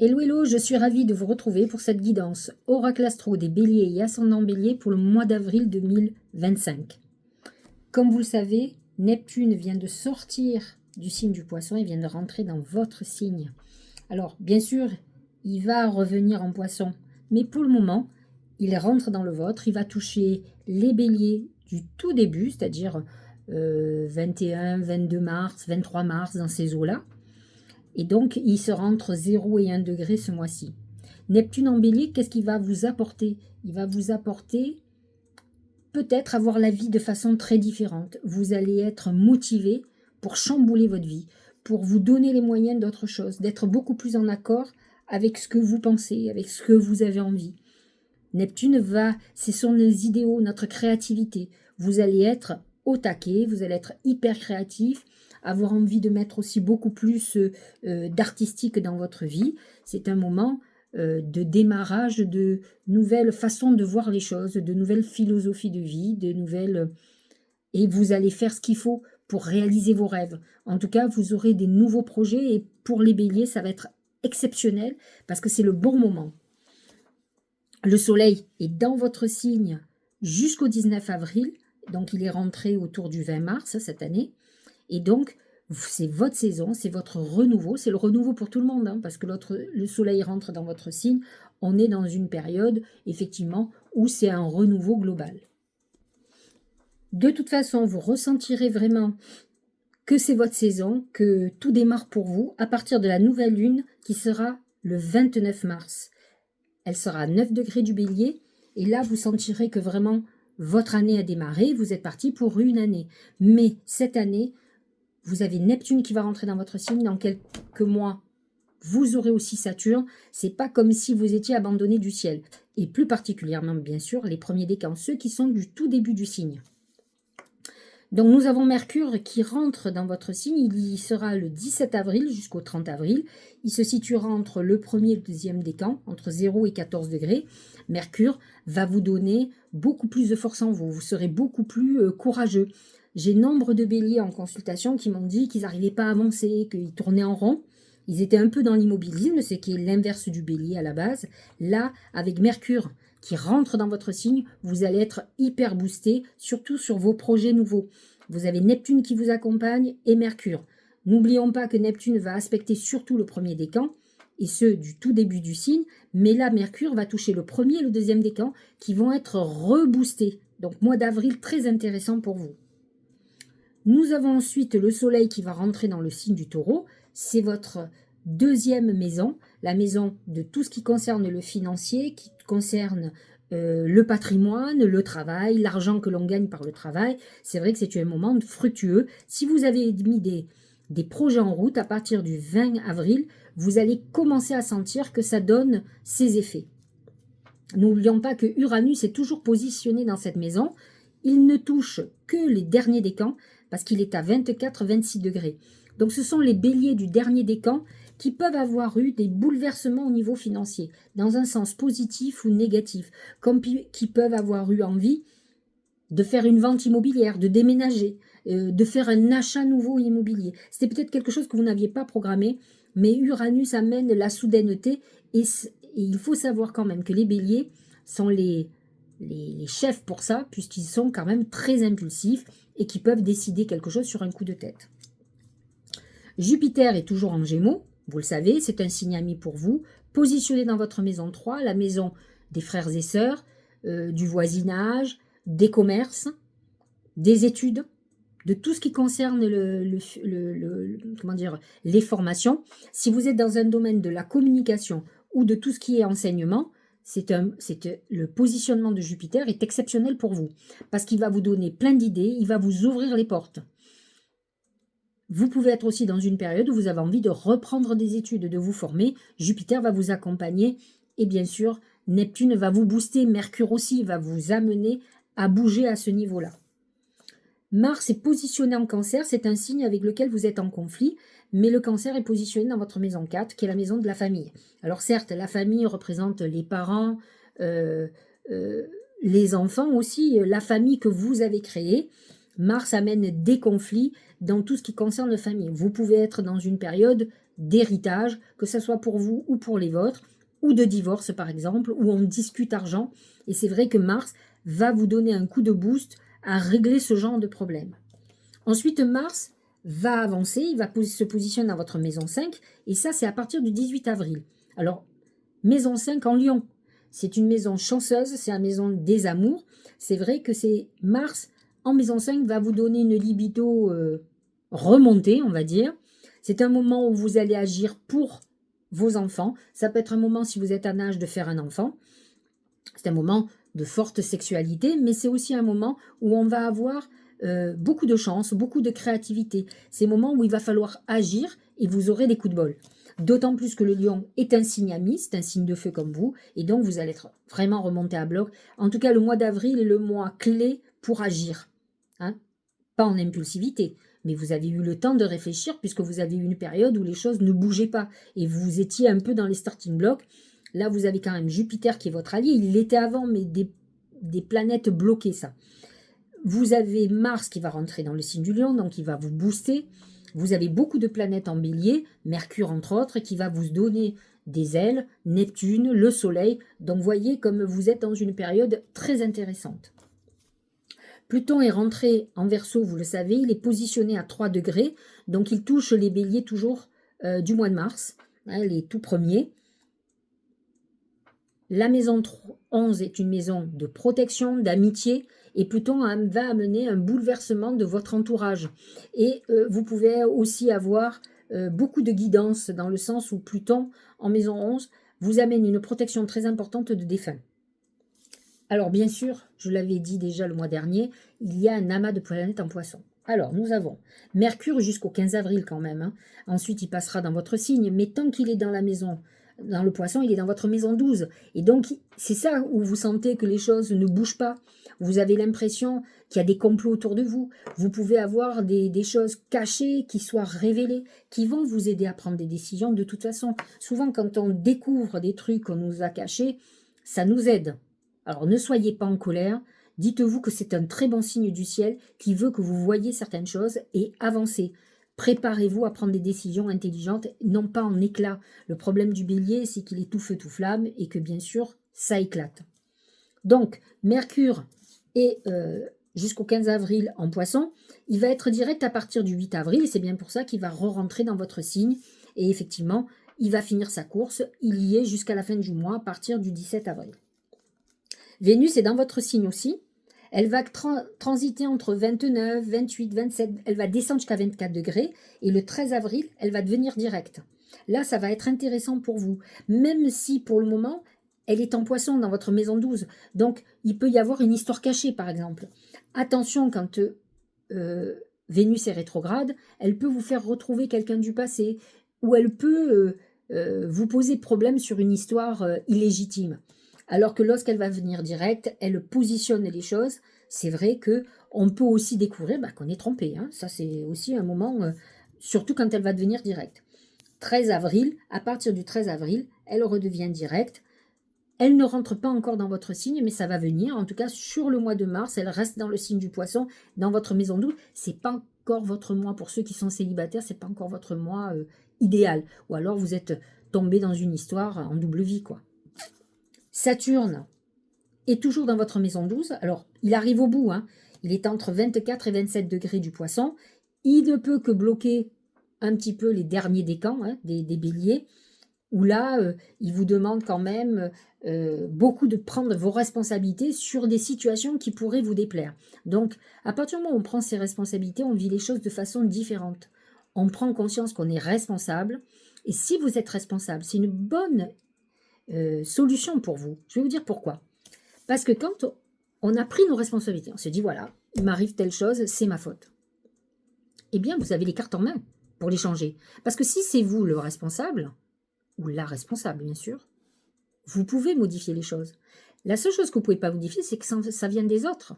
Hello, hello, je suis ravie de vous retrouver pour cette guidance Oracle Astro des Béliers et Ascendant Bélier pour le mois d'avril 2025. Comme vous le savez, Neptune vient de sortir du signe du Poisson et vient de rentrer dans votre signe. Alors, bien sûr, il va revenir en Poisson, mais pour le moment, il rentre dans le vôtre, il va toucher les Béliers du tout début, c'est-à-dire 21, 22 mars, 23 mars, dans ces eaux-là. Et donc, il sera entre 0 et 1 degré ce mois-ci. Neptune en Bélier, qu'est-ce qu'il va vous apporter? Il va vous apporter peut-être avoir la vie de façon très différente. Vous allez être motivé pour chambouler votre vie, pour vous donner les moyens d'autre chose, d'être beaucoup plus en accord avec ce que vous pensez, avec ce que vous avez envie. Neptune ce sont nos idéaux, notre créativité. Vous allez être au taquet, vous allez être hyper créatif, avoir envie de mettre aussi beaucoup plus d'artistique dans votre vie. C'est un moment de démarrage de nouvelles façons de voir les choses, de nouvelles philosophies de vie, et vous allez faire ce qu'il faut pour réaliser vos rêves. En tout cas, vous aurez des nouveaux projets et pour les béliers, ça va être exceptionnel parce que c'est le bon moment. Le soleil est dans votre signe jusqu'au 19 avril, donc il est rentré autour du 20 mars cette année. Et donc, c'est votre saison, c'est votre renouveau, c'est le renouveau pour tout le monde, parce que le soleil rentre dans votre signe, on est dans une période, effectivement, où c'est un renouveau global. De toute façon, vous ressentirez vraiment que c'est votre saison, que tout démarre pour vous à partir de la nouvelle lune qui sera le 29 mars. Elle sera à 9 degrés du bélier, et là, vous sentirez que vraiment, votre année a démarré, vous êtes parti pour une année. Mais cette année, vous avez Neptune qui va rentrer dans votre signe. Dans quelques mois, vous aurez aussi Saturne. C'est pas comme si vous étiez abandonné du ciel. Et plus particulièrement, bien sûr, les premiers décans, ceux qui sont du tout début du signe. Donc, nous avons Mercure qui rentre dans votre signe. Il y sera le 17 avril jusqu'au 30 avril. Il se situera entre le premier et le deuxième décan, entre 0 et 14 degrés. Mercure va vous donner beaucoup plus de force en vous. Vous serez beaucoup plus courageux. J'ai nombre de béliers en consultation qui m'ont dit qu'ils n'arrivaient pas à avancer, qu'ils tournaient en rond. Ils étaient un peu dans l'immobilisme, ce qui est l'inverse du bélier à la base. Là, avec Mercure qui rentre dans votre signe, vous allez être hyper boosté, surtout sur vos projets nouveaux. Vous avez Neptune qui vous accompagne et Mercure. N'oublions pas que Neptune va aspecter surtout le premier décan, et ce, du tout début du signe. Mais là, Mercure va toucher le premier et le deuxième décan qui vont être reboostés. Donc, mois d'avril très intéressant pour vous. Nous avons ensuite le soleil qui va rentrer dans le signe du taureau. C'est votre deuxième maison, la maison de tout ce qui concerne le financier, qui concerne le patrimoine, le travail, l'argent que l'on gagne par le travail. C'est vrai que c'est un moment fructueux. Si vous avez mis des projets en route, à partir du 20 avril, vous allez commencer à sentir que ça donne ses effets. N'oublions pas que Uranus est toujours positionné dans cette maison. Il ne touche que les derniers décans parce qu'il est à 24-26 degrés. Donc ce sont les béliers du dernier décan qui peuvent avoir eu des bouleversements au niveau financier, dans un sens positif ou négatif, comme qui peuvent avoir eu envie de faire une vente immobilière, de déménager, de faire un achat nouveau immobilier. C'était peut-être quelque chose que vous n'aviez pas programmé, mais Uranus amène la soudaineté et il faut savoir quand même que les béliers sont les chefs pour ça, puisqu'ils sont quand même très impulsifs et qui peuvent décider quelque chose sur un coup de tête. Jupiter est toujours en Gémeaux, vous le savez, c'est un signe ami pour vous, positionné dans votre maison 3, la maison des frères et sœurs, du voisinage, des commerces, des études, de tout ce qui concerne les formations. Si vous êtes dans un domaine de la communication ou de tout ce qui est enseignement, le positionnement de Jupiter est exceptionnel pour vous, parce qu'il va vous donner plein d'idées, il va vous ouvrir les portes. Vous pouvez être aussi dans une période où vous avez envie de reprendre des études, de vous former. Jupiter va vous accompagner et bien sûr, Neptune va vous booster, Mercure aussi va vous amener à bouger à ce niveau-là. Mars est positionné en Cancer, c'est un signe avec lequel vous êtes en conflit, mais le Cancer est positionné dans votre maison 4, qui est la maison de la famille. Alors certes, la famille représente les parents, les enfants aussi, la famille que vous avez créée. Mars amène des conflits dans tout ce qui concerne la famille. Vous pouvez être dans une période d'héritage, que ce soit pour vous ou pour les vôtres, ou de divorce par exemple, où on discute argent. Et c'est vrai que Mars va vous donner un coup de boost à régler ce genre de problème. Ensuite, Mars va avancer, il va se positionner dans votre maison 5, et ça c'est à partir du 18 avril. Alors, maison 5 en Lion, c'est une maison chanceuse, c'est la maison des amours. C'est vrai que c'est Mars en maison 5 va vous donner une libido remontée, on va dire. C'est un moment où vous allez agir pour vos enfants. Ça peut être un moment, si vous êtes en âge de faire un enfant, c'est un moment de forte sexualité, mais c'est aussi un moment où on va avoir beaucoup de chance, beaucoup de créativité. C'est un moment où il va falloir agir et vous aurez des coups de bol. D'autant plus que le lion est un signe ami, c'est un signe de feu comme vous, et donc vous allez être vraiment remonté à bloc. En tout cas, le mois d'avril est le mois clé pour agir. Hein, pas en impulsivité, mais vous avez eu le temps de réfléchir puisque vous avez eu une période où les choses ne bougeaient pas et vous étiez un peu dans les starting blocks. Là, vous avez quand même Jupiter qui est votre allié. Il l'était avant, mais des planètes bloquées, ça. Vous avez Mars qui va rentrer dans le signe du lion, donc il va vous booster. Vous avez beaucoup de planètes en bélier, Mercure entre autres, qui va vous donner des ailes, Neptune, le Soleil. Donc voyez comme vous êtes dans une période très intéressante. Pluton est rentré en Verseau, vous le savez, il est positionné à 3 degrés, donc il touche les béliers toujours du mois de mars, hein, les tout premiers. La maison 11 est une maison de protection, d'amitié, et Pluton va amener un bouleversement de votre entourage. Et vous pouvez aussi avoir beaucoup de guidance, dans le sens où Pluton, en maison 11, vous amène une protection très importante de défunts. Alors bien sûr, je l'avais dit déjà le mois dernier, il y a un amas de planètes en poisson. Alors nous avons Mercure jusqu'au 15 avril quand même. Hein. Ensuite il passera dans votre signe, mais tant qu'il est dans la maison, dans le poisson, il est dans votre maison 12. Et donc c'est ça où vous sentez que les choses ne bougent pas. Vous avez l'impression qu'il y a des complots autour de vous. Vous pouvez avoir des choses cachées qui soient révélées, qui vont vous aider à prendre des décisions de toute façon. Souvent quand on découvre des trucs qu'on nous a cachés, ça nous aide. Alors ne soyez pas en colère, dites-vous que c'est un très bon signe du ciel qui veut que vous voyiez certaines choses et avancez. Préparez-vous à prendre des décisions intelligentes, non pas en éclat. Le problème du bélier, c'est qu'il est tout feu, tout flamme et que bien sûr, ça éclate. Donc, Mercure est jusqu'au 15 avril en poisson. Il va être direct à partir du 8 avril et c'est bien pour ça qu'il va re-rentrer dans votre signe. Et effectivement, il va finir sa course. Il y est jusqu'à la fin du mois à partir du 17 avril. Vénus est dans votre signe aussi. Elle va transiter entre 29, 28, 27. Elle va descendre jusqu'à 24 degrés. Et le 13 avril, elle va devenir directe. Là, ça va être intéressant pour vous. Même si, pour le moment, elle est en poisson dans votre maison 12. Donc, il peut y avoir une histoire cachée, par exemple. Attention, quand Vénus est rétrograde, elle peut vous faire retrouver quelqu'un du passé. Ou elle peut vous poser problème sur une histoire illégitime. Alors que lorsqu'elle va venir directe, elle positionne les choses. C'est vrai que on peut aussi découvrir qu'on est trompé. Hein. Ça, c'est aussi un moment, surtout quand elle va devenir directe. 13 avril, à partir du 13 avril, elle redevient directe. Elle ne rentre pas encore dans votre signe, mais ça va venir. En tout cas, sur le mois de mars, elle reste dans le signe du poisson, dans votre maison 12. C'est pas encore votre mois, pour ceux qui sont célibataires, c'est pas encore votre mois idéal. Ou alors vous êtes tombé dans une histoire en double vie, quoi. Saturne est toujours dans votre maison 12. Alors, il arrive au bout. Hein. Il est entre 24 et 27 degrés du poisson. Il ne peut que bloquer un petit peu les derniers décans, hein, des béliers, où là, il vous demande quand même beaucoup de prendre vos responsabilités sur des situations qui pourraient vous déplaire. Donc, à partir du moment où on prend ses responsabilités, on vit les choses de façon différente. On prend conscience qu'on est responsable. Et si vous êtes responsable, c'est une bonne solution pour vous. Je vais vous dire pourquoi. Parce que quand on a pris nos responsabilités, on se dit voilà, il m'arrive telle chose, c'est ma faute. Eh bien, vous avez les cartes en main pour les changer. Parce que si c'est vous le responsable, ou la responsable bien sûr, vous pouvez modifier les choses. La seule chose que vous ne pouvez pas modifier, c'est que ça vient des autres.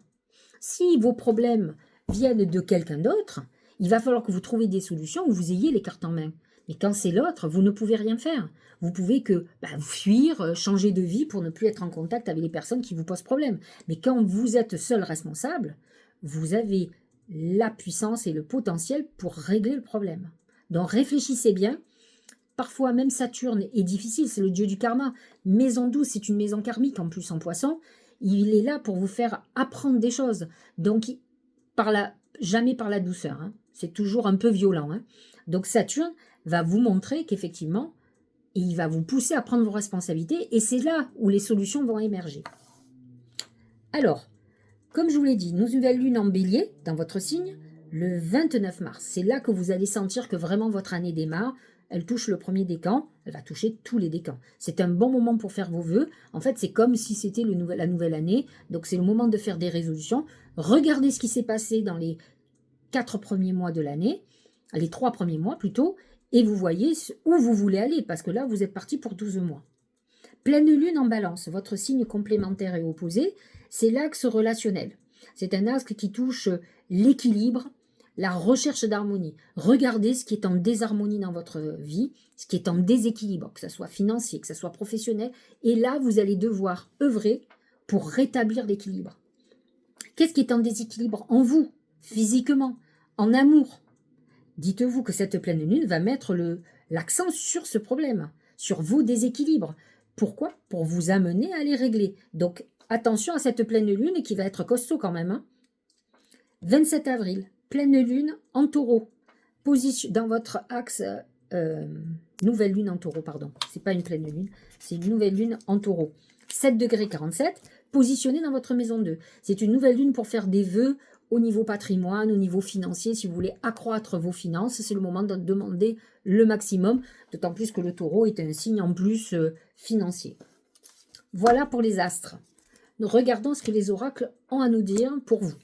Si vos problèmes viennent de quelqu'un d'autre, il va falloir que vous trouviez des solutions où vous ayez les cartes en main. Mais quand c'est l'autre, vous ne pouvez rien faire. Vous pouvez que fuir, changer de vie pour ne plus être en contact avec les personnes qui vous posent problème. Mais quand vous êtes seul responsable, vous avez la puissance et le potentiel pour régler le problème. Donc réfléchissez bien. parfois même Saturne est difficile, c'est le dieu du karma. Maison 12, c'est une maison karmique en plus en poisson. Il est là pour vous faire apprendre des choses. Donc, jamais par la douceur. Hein. C'est toujours un peu violent. Hein. Donc, Saturne va vous montrer qu'effectivement, il va vous pousser à prendre vos responsabilités et c'est là où les solutions vont émerger. Alors, comme je vous l'ai dit, nouvelle lune en bélier dans votre signe, le 29 mars. C'est là que vous allez sentir que vraiment votre année démarre. Elle touche le premier décan, elle va toucher tous les décans. C'est un bon moment pour faire vos vœux. En fait, c'est comme si c'était la nouvelle année. Donc, c'est le moment de faire des résolutions. Regardez ce qui s'est passé dans les 4 premiers mois de l'année, les 3 premiers mois plutôt, et vous voyez où vous voulez aller, parce que là, vous êtes parti pour 12 mois. Pleine lune en balance, votre signe complémentaire et opposé, c'est l'axe relationnel. C'est un axe qui touche l'équilibre, la recherche d'harmonie. Regardez ce qui est en désharmonie dans votre vie, ce qui est en déséquilibre, que ce soit financier, que ce soit professionnel. Et là, vous allez devoir œuvrer pour rétablir l'équilibre. Qu'est-ce qui est en déséquilibre en vous, physiquement, en amour? Dites-vous que cette pleine lune va mettre l'accent sur ce problème, sur vos déséquilibres. Pourquoi? Pour vous amener à les régler. Donc, attention à cette pleine lune qui va être costaud quand même. Hein. 27 avril, pleine lune en taureau. Position dans votre axe, nouvelle lune en taureau, pardon. C'est pas une pleine lune, c'est une nouvelle lune en taureau. 7 degrés 47, positionnée dans votre maison 2. C'est une nouvelle lune pour faire des vœux au niveau patrimoine, au niveau financier. Si vous voulez accroître vos finances, c'est le moment de demander le maximum, d'autant plus que le taureau est un signe en plus financier. Voilà pour les astres. Nous regardons ce que les oracles ont à nous dire pour vous.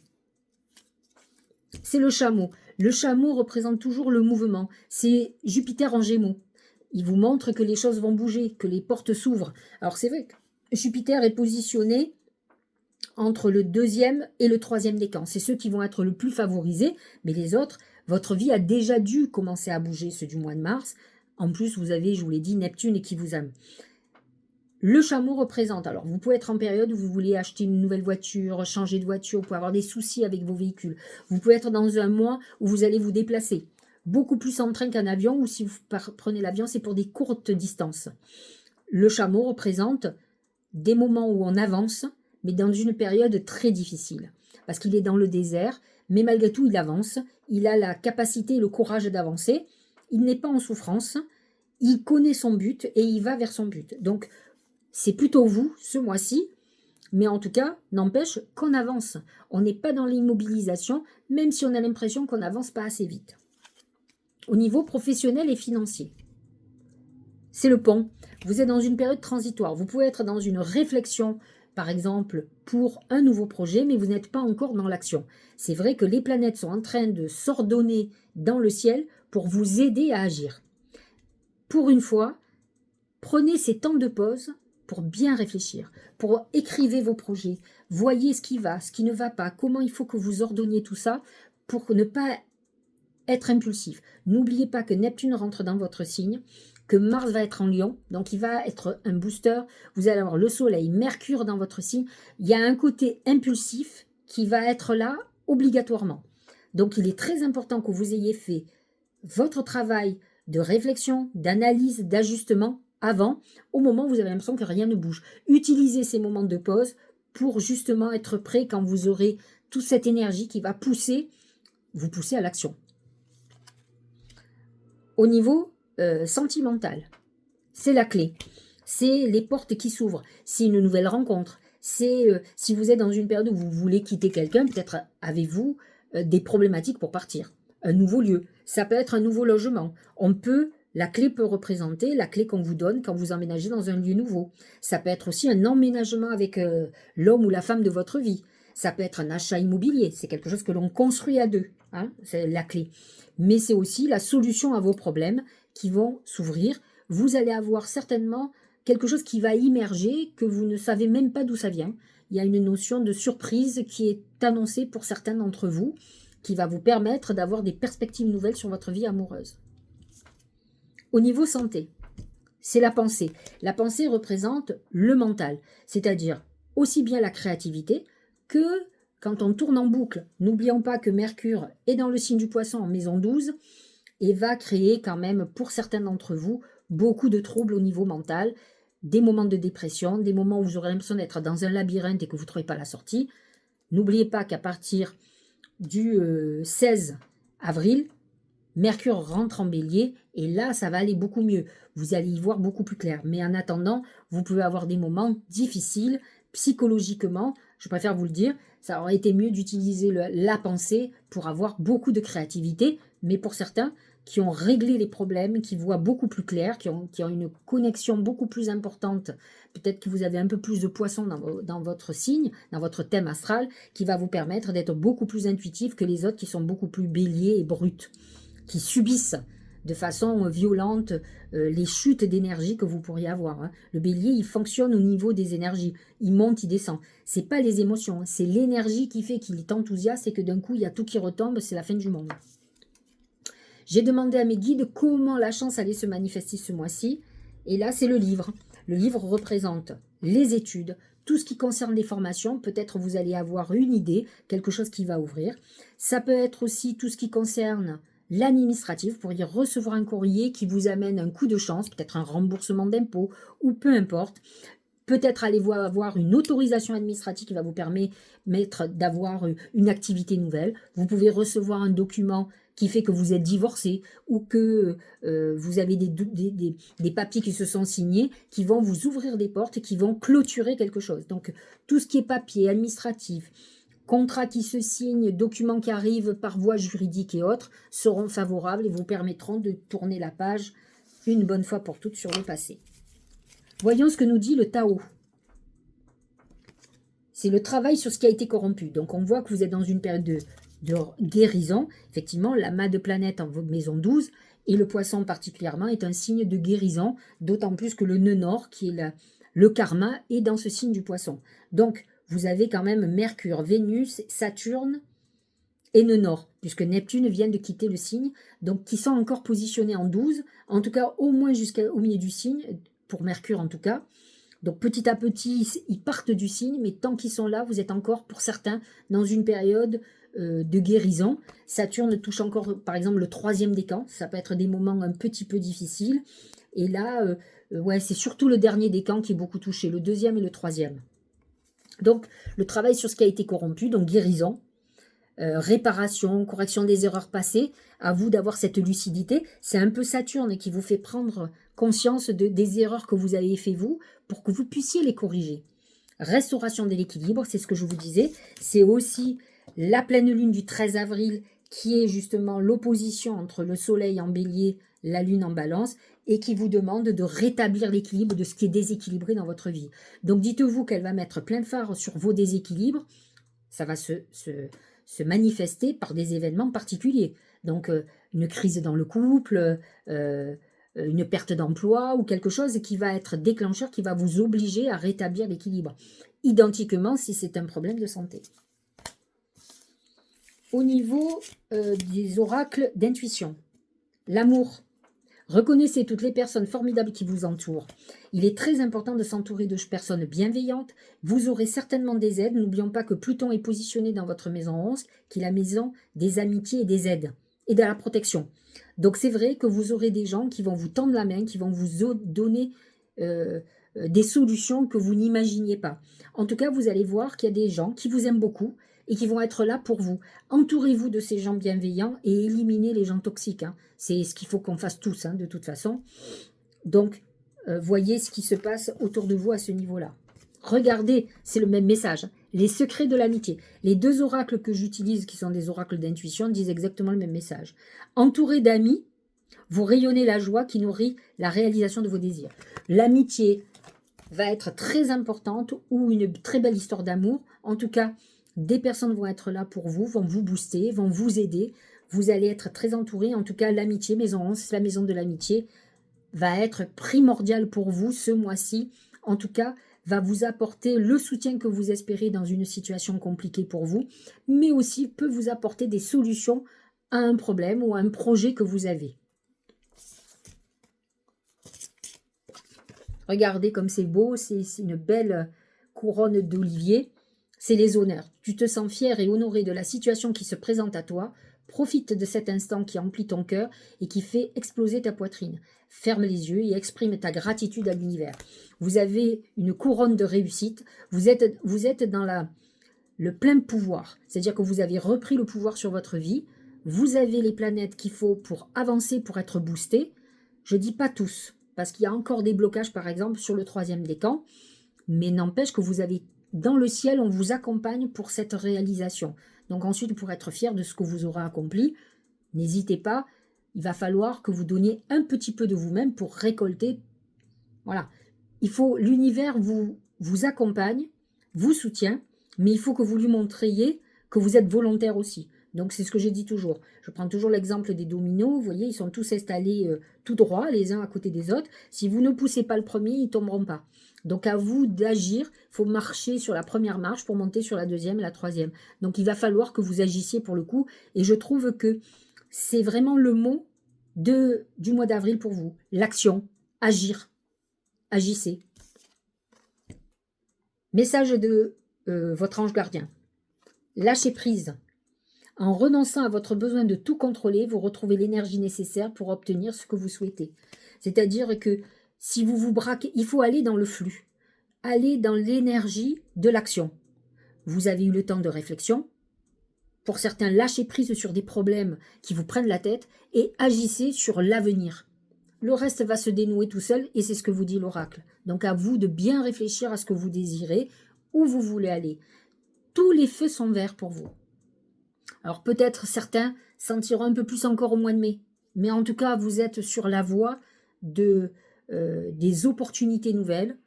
C'est le chameau. Le chameau représente toujours le mouvement. C'est Jupiter en Gémeaux. Il vous montre que les choses vont bouger, que les portes s'ouvrent. Alors c'est vrai que Jupiter est positionné entre le 2e et le 3e décan. C'est ceux qui vont être le plus favorisés, mais les autres, votre vie a déjà dû commencer à bouger, ceux du mois de mars. En plus, vous avez, je vous l'ai dit, Neptune qui vous aime. Le chameau représente, alors vous pouvez être en période où vous voulez acheter une nouvelle voiture, changer de voiture, vous pouvez avoir des soucis avec vos véhicules. Vous pouvez être dans un mois où vous allez vous déplacer. Beaucoup plus en train qu'en avion, ou si vous prenez l'avion, c'est pour des courtes distances. Le chameau représente des moments où on avance, mais dans une période très difficile. Parce qu'il est dans le désert, mais malgré tout, il avance. Il a la capacité et le courage d'avancer. Il n'est pas en souffrance. Il connaît son but et il va vers son but. Donc, c'est plutôt vous, ce mois-ci. Mais en tout cas, n'empêche qu'on avance. On n'est pas dans l'immobilisation, même si on a l'impression qu'on n'avance pas assez vite. Au niveau professionnel et financier, c'est le pont. Vous êtes dans une période transitoire. Vous pouvez être dans une réflexion, par exemple, pour un nouveau projet, mais vous n'êtes pas encore dans l'action. C'est vrai que les planètes sont en train de s'ordonner dans le ciel pour vous aider à agir. Pour une fois, prenez ces temps de pause pour bien réfléchir, pour écrivez vos projets, voyez ce qui va, ce qui ne va pas, comment il faut que vous ordonniez tout ça pour ne pas être impulsif. N'oubliez pas que Neptune rentre dans votre signe, que Mars va être en Lion, donc il va être un booster. Vous allez avoir le Soleil, Mercure dans votre signe. Il y a un côté impulsif qui va être là obligatoirement. Donc il est très important que vous ayez fait votre travail de réflexion, d'analyse, d'ajustement avant, au moment où vous avez l'impression que rien ne bouge. Utilisez ces moments de pause pour justement être prêt quand vous aurez toute cette énergie qui va vous pousser à l'action. Au niveau sentimental, c'est la clé. C'est les portes qui s'ouvrent. C'est une nouvelle rencontre. C'est si vous êtes dans une période où vous voulez quitter quelqu'un, peut-être avez-vous des problématiques pour partir. Un nouveau lieu. Ça peut être un nouveau logement. La clé peut représenter la clé qu'on vous donne quand vous emménagez dans un lieu nouveau. Ça peut être aussi un emménagement avec l'homme ou la femme de votre vie. Ça peut être un achat immobilier. C'est quelque chose que l'on construit à deux. Hein, c'est la clé. Mais c'est aussi la solution à vos problèmes qui vont s'ouvrir. Vous allez avoir certainement quelque chose qui va immerger, que vous ne savez même pas d'où ça vient. Il y a une notion de surprise qui est annoncée pour certains d'entre vous, qui va vous permettre d'avoir des perspectives nouvelles sur votre vie amoureuse. Au niveau santé, c'est la pensée. La pensée représente le mental, c'est-à-dire aussi bien la créativité que quand on tourne en boucle. N'oublions pas que Mercure est dans le signe du Poisson en maison 12 et va créer quand même pour certains d'entre vous beaucoup de troubles au niveau mental, des moments de dépression, des moments où vous aurez l'impression d'être dans un labyrinthe et que vous ne trouvez pas la sortie. N'oubliez pas qu'à partir du 16 avril, Mercure rentre en bélier et là, ça va aller beaucoup mieux. Vous allez y voir beaucoup plus clair. Mais en attendant, vous pouvez avoir des moments difficiles psychologiquement. Je préfère vous le dire, ça aurait été mieux d'utiliser la pensée pour avoir beaucoup de créativité. Mais pour certains qui ont réglé les problèmes, qui voient beaucoup plus clair, qui ont une connexion beaucoup plus importante, peut-être que vous avez un peu plus de poissons dans votre signe, dans votre thème astral, qui va vous permettre d'être beaucoup plus intuitif que les autres qui sont beaucoup plus béliers et bruts, qui subissent de façon violente les chutes d'énergie que vous pourriez avoir. Hein. Le bélier, il fonctionne au niveau des énergies. Il monte, il descend. C'est pas les émotions, hein. C'est l'énergie qui fait qu'il est enthousiaste et que d'un coup, il y a tout qui retombe, c'est la fin du monde. J'ai demandé à mes guides comment la chance allait se manifester ce mois-ci. Et là, c'est le livre. Le livre représente les études, tout ce qui concerne les formations. Peut-être vous allez avoir une idée, quelque chose qui va ouvrir. Ça peut être aussi tout ce qui concerne l'administratif. Vous pourriez recevoir un courrier qui vous amène un coup de chance, peut-être un remboursement d'impôts ou peu importe. Peut-être allez-vous avoir une autorisation administrative qui va vous permettre d'avoir une activité nouvelle. Vous pouvez recevoir un document qui fait que vous êtes divorcé ou que vous avez des papiers qui se sont signés, qui vont vous ouvrir des portes et qui vont clôturer quelque chose. Donc, tout ce qui est papier administratif, contrats qui se signent, documents qui arrivent par voie juridique et autres, seront favorables et vous permettront de tourner la page une bonne fois pour toutes sur le passé. Voyons ce que nous dit le Tao. C'est le travail sur ce qui a été corrompu. Donc, on voit que vous êtes dans une période de guérison. Effectivement, la mât de planète en maison 12 et le poisson particulièrement est un signe de guérison, d'autant plus que le nœud nord, qui est le karma, est dans ce signe du poisson. Donc, vous avez quand même Mercure, Vénus, Saturne et nœud nord, puisque Neptune vient de quitter le signe, donc qui sont encore positionnés en 12, en tout cas au moins jusqu'au milieu du signe, pour Mercure en tout cas. Donc petit à petit, ils partent du signe, mais tant qu'ils sont là, vous êtes encore, pour certains, dans une période de guérison. Saturne touche encore, par exemple, le 3e décan. Ça peut être des moments un petit peu difficiles. Et là, ouais, c'est surtout le dernier décan qui est beaucoup touché, le 2e et le 3e. Donc, le travail sur ce qui a été corrompu, donc guérison, réparation, correction des erreurs passées, à vous d'avoir cette lucidité. C'est un peu Saturne qui vous fait prendre conscience des erreurs que vous avez fait vous, pour que vous puissiez les corriger. Restauration de l'équilibre, c'est ce que je vous disais. C'est aussi la pleine lune du 13 avril, qui est justement l'opposition entre le soleil en bélier, la lune en balance, et qui vous demande de rétablir l'équilibre de ce qui est déséquilibré dans votre vie. Donc dites-vous qu'elle va mettre plein de phare sur vos déséquilibres. Ça va se manifester par des événements particuliers. Donc, une crise dans le couple, une perte d'emploi ou quelque chose qui va être déclencheur, qui va vous obliger à rétablir l'équilibre. Identiquement si c'est un problème de santé. Au niveau des oracles d'intuition, l'amour. Reconnaissez toutes les personnes formidables qui vous entourent. Il est très important de s'entourer de personnes bienveillantes. Vous aurez certainement des aides. N'oublions pas que Pluton est positionné dans votre maison 11, qui est la maison des amitiés et des aides, et de la protection. Donc c'est vrai que vous aurez des gens qui vont vous tendre la main, qui vont vous donner des solutions que vous n'imaginiez pas. En tout cas, vous allez voir qu'il y a des gens qui vous aiment beaucoup, et qui vont être là pour vous. Entourez-vous de ces gens bienveillants et éliminez les gens toxiques. Hein. C'est ce qu'il faut qu'on fasse tous, hein, de toute façon. Donc, voyez ce qui se passe autour de vous à ce niveau-là. Regardez, c'est le même message. Les secrets de l'amitié. Les 2 oracles que j'utilise, qui sont des oracles d'intuition, disent exactement le même message. Entouré d'amis, vous rayonnez la joie qui nourrit la réalisation de vos désirs. L'amitié va être très importante, ou une très belle histoire d'amour. En tout cas, des personnes vont être là pour vous, vont vous booster, vont vous aider. Vous allez être très entouré. En tout cas, l'amitié, maison 11, la maison de l'amitié, va être primordiale pour vous ce mois-ci. En tout cas, va vous apporter le soutien que vous espérez dans une situation compliquée pour vous, mais aussi peut vous apporter des solutions à un problème ou à un projet que vous avez. Regardez comme c'est beau, c'est une belle couronne d'olivier. C'est les honneurs. Tu te sens fier et honoré de la situation qui se présente à toi. Profite de cet instant qui emplit ton cœur et qui fait exploser ta poitrine. Ferme les yeux et exprime ta gratitude à l'univers. Vous avez une couronne de réussite. Vous êtes dans le plein pouvoir. C'est-à-dire que vous avez repris le pouvoir sur votre vie. Vous avez les planètes qu'il faut pour avancer, pour être boosté. Je ne dis pas tous, parce qu'il y a encore des blocages, par exemple, sur le 3e décan. Mais n'empêche que vous avez, dans le ciel, on vous accompagne pour cette réalisation. Donc ensuite, pour être fier de ce que vous aurez accompli, n'hésitez pas, il va falloir que vous donniez un petit peu de vous-même pour récolter. Voilà. L'univers vous accompagne, vous soutient, mais il faut que vous lui montriez que vous êtes volontaire aussi. Donc c'est ce que je dis toujours. Je prends toujours l'exemple des dominos. Vous voyez, ils sont tous installés tout droit, les uns à côté des autres. Si vous ne poussez pas le premier, ils ne tomberont pas. Donc à vous d'agir. Il faut marcher sur la première marche pour monter sur la deuxième et la troisième. Donc il va falloir que vous agissiez pour le coup. Et je trouve que c'est vraiment le mot du mois d'avril pour vous. L'action, agir, agissez. Message de votre ange gardien. Lâchez prise. En renonçant à votre besoin de tout contrôler, vous retrouvez l'énergie nécessaire pour obtenir ce que vous souhaitez. C'est-à-dire que si vous vous braquez, il faut aller dans le flux, aller dans l'énergie de l'action. Vous avez eu le temps de réflexion. Pour certains, lâchez prise sur des problèmes qui vous prennent la tête et agissez sur l'avenir. Le reste va se dénouer tout seul et c'est ce que vous dit l'oracle. Donc à vous de bien réfléchir à ce que vous désirez, où vous voulez aller. Tous les feux sont verts pour vous. Alors peut-être certains sentiront un peu plus encore au mois de mai. Mais en tout cas, vous êtes sur la voie des opportunités nouvelles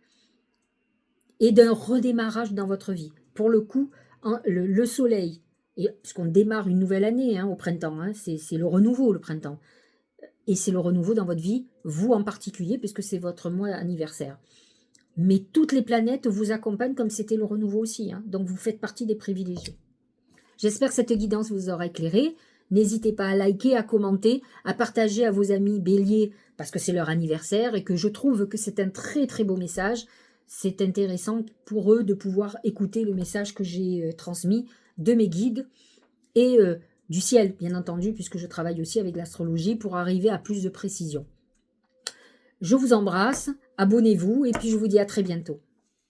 et d'un redémarrage dans votre vie. Pour le coup, le soleil, parce qu'on démarre une nouvelle année au printemps, c'est le renouveau le printemps. Et c'est le renouveau dans votre vie, vous en particulier, puisque c'est votre mois anniversaire. Mais toutes les planètes vous accompagnent comme c'était le renouveau aussi. Donc vous faites partie des privilégiés. J'espère que cette guidance vous aura éclairé. N'hésitez pas à liker, à commenter, à partager à vos amis béliers parce que c'est leur anniversaire et que je trouve que c'est un très très beau message. C'est intéressant pour eux de pouvoir écouter le message que j'ai transmis de mes guides et du ciel, bien entendu, puisque je travaille aussi avec l'astrologie pour arriver à plus de précision. Je vous embrasse, abonnez-vous et puis je vous dis à très bientôt.